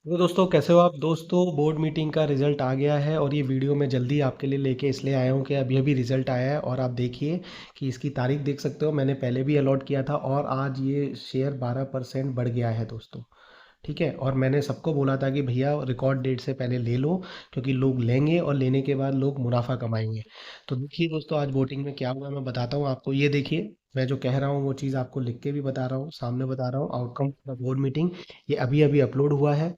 तो दोस्तों कैसे हो आप दोस्तों। बोर्ड मीटिंग का रिजल्ट आ गया है और ये वीडियो मैं जल्दी आपके लिए लेके इसलिए आया हूँ कि अभी अभी रिजल्ट आया है और आप देखिए कि इसकी तारीख देख सकते हो। मैंने पहले भी अलॉट किया था और आज ये शेयर 12% बढ़ गया है दोस्तों। ठीक है, और मैंने सबको बोला था कि भैया रिकॉर्ड डेट से पहले ले लो, क्योंकि लोग लेंगे और लेने के बाद लोग मुनाफा कमाएंगे। तो देखिए दोस्तों, आज वोटिंग में क्या हुआ मैं बताता हूँ आपको। ये देखिए, मैं जो कह रहा हूँ वो चीज़ आपको लिख के भी बता रहा हूँ, सामने बता रहा हूँ। आउटकम ऑफ बोर्ड मीटिंग ये अभी अभी अपलोड हुआ है।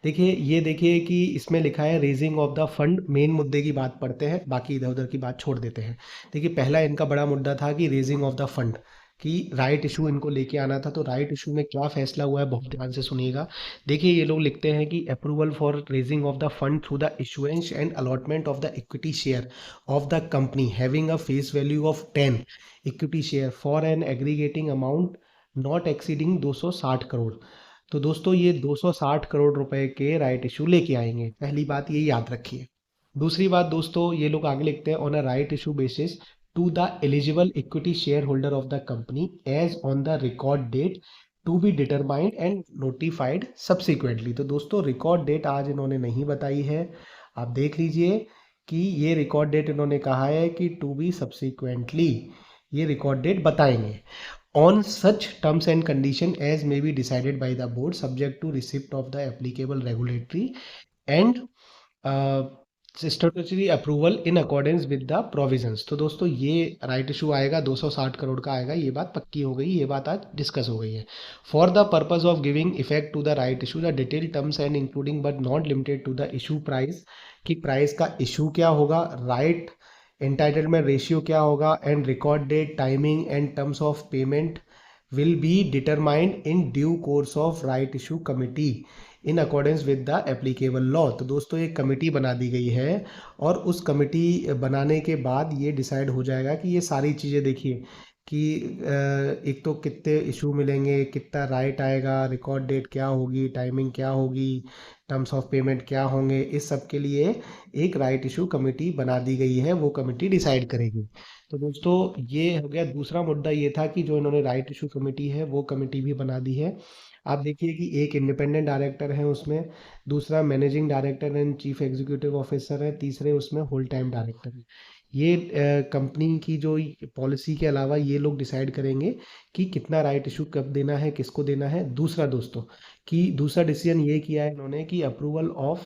देखिए, ये देखिए कि इसमें लिखा है raising of the fund. Main मुद्दे की बात पढ़ते हैं, बाकी इधर उधर की बात छोड़ देते हैं। देखिए, पहला इनका बड़ा मुद्दा था कि रेजिंग ऑफ द फंड, कि राइट इशू इनको लेके आना था। तो राइट इशू में क्या फैसला हुआ है बहुत ध्यान से सुनिएगा। देखिए, ये लोग लिखते हैं कि approval for raising of the fund through the issuance and allotment of the equity share of the company having a face value of 10 equity share for an aggregating amount not exceeding 260 crore. तो दोस्तों, ये 260 करोड़ रुपए के right issue लेके आएंगे, पहली बात ये याद रखिए। दूसरी बात दोस्तों, ये लोग आगे लिखते हैं on a right issue basis to the eligible equity share holder of the company as on the record date to be determined and notified subsequently. तो दोस्तों, रिकॉर्ड डेट आज इन्होंने नहीं बताई है। आप देख लीजिए कि ये रिकॉर्ड डेट इन्होंने कहा है कि टू बी सब्सिक्वेंटली ये रिकॉर्ड डेट बताएंगे on such terms and condition as may be decided by the board subject to receipt of the applicable regulatory and uh, statutory approval in accordance with the provisions। तो दोस्तों, ये right issue आएगा 260 करोड़ का आएगा, ये बात पक्की हो गई, ये बात आज डिस्कस हो गई है। For the purpose of giving effect to the right issue the detail terms and including but not limited to the issue price, कि प्राइस का इशू क्या होगा, राइट एंटाइटलमेंट रेशियो क्या होगा, and record date timing and terms of payment will be determined in due course of right issue committee in accordance with the applicable law। तो दोस्तों, एक committee बना दी गई है और उस कमेटी बनाने के बाद ये डिसाइड हो जाएगा कि ये सारी चीज़ें देखिए कि एक तो कितने इशू मिलेंगे, कितना राइट आएगा, रिकॉर्ड डेट क्या होगी, टाइमिंग क्या होगी, टर्म्स ऑफ पेमेंट क्या होंगे, इस सब के लिए एक राइट इशू कमेटी बना दी गई है, वो कमेटी डिसाइड करेगी। तो दोस्तों, ये हो गया। दूसरा मुद्दा ये था कि जो इन्होंने राइट इशू कमेटी है वो कमेटी भी बना दी है। आप देखिए कि एक इंडिपेंडेंट डायरेक्टर है उसमें, दूसरा managing director and chief executive officer है, तीसरे उसमें होल टाइम डायरेक्टर है। ये कंपनी की जो पॉलिसी के अलावा ये लोग डिसाइड करेंगे कि कितना राइट इशू कब देना है, किसको देना है। दूसरा दोस्तों, कि दूसरा डिसीजन ये किया है इन्होंने कि approval of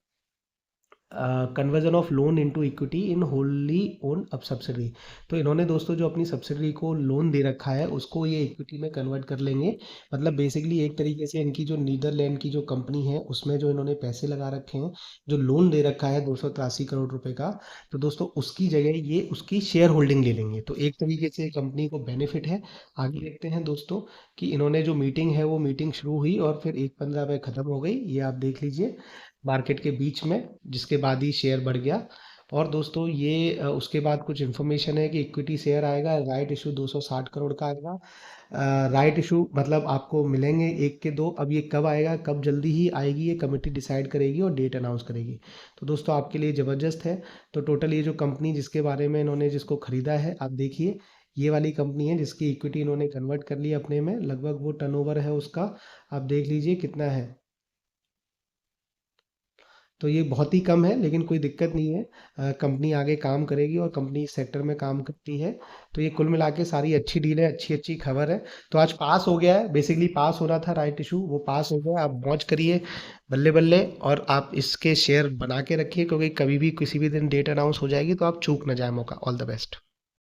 conversion of loan into equity in Holi own अब सब्सिडरी। तो इन्होंने दोस्तों जो अपनी सब्सिडरी को लोन दे रखा है उसको ये इक्विटी में कन्वर्ट कर लेंगे। मतलब बेसिकली एक तरीके से इनकी जो नीदरलैंड की जो कंपनी है उसमें जो इन्होंने पैसे लगा रखे हैं, जो लोन दे रखा है 283 करोड़ रुपए का, तो दोस्तों उसकी जगह ये उसकी शेयर होल्डिंग ले लेंगे। तो एक तरीके से कंपनी को बेनिफिट है। आगे देखते हैं दोस्तों कि इन्होंने जो मीटिंग है वो मीटिंग शुरू हुई और फिर 1:15 पे खत्म हो गई, ये आप देख लीजिए मार्केट के बीच में, जिसके बाद ही शेयर बढ़ गया। और दोस्तों, ये उसके बाद कुछ इन्फॉर्मेशन है कि इक्विटी शेयर आएगा, राइट इशू 260 करोड़ का आएगा। राइट इशू मतलब आपको मिलेंगे एक के दो। अब ये कब आएगा, कब जल्दी ही आएगी, ये कमेटी डिसाइड करेगी और डेट अनाउंस करेगी। तो दोस्तों, आपके लिए ज़बरदस्त है। तो टोटल ये जो कंपनी जिसके बारे में इन्होंने जिसको ख़रीदा है, आप देखिए ये वाली कंपनी है जिसकी इक्विटी इन्होंने कन्वर्ट कर ली अपने में, लगभग वो टर्नओवर है उसका, आप देख लीजिए कितना है। तो ये बहुत ही कम है, लेकिन कोई दिक्कत नहीं है। कंपनी आगे काम करेगी और कंपनी इस सेक्टर में काम करती है। तो ये कुल मिला के सारी अच्छी डील है, अच्छी अच्छी खबर है। तो आज पास हो गया है, बेसिकली पास हो रहा था राइट इशू, वो पास हो गया। आप मौज करिए बल्ले बल्ले, और आप इसके शेयर बना के रखिए, क्योंकि कभी भी किसी भी दिन डेट अनाउंस हो जाएगी तो आप चूक ना जाए मौका। All the best.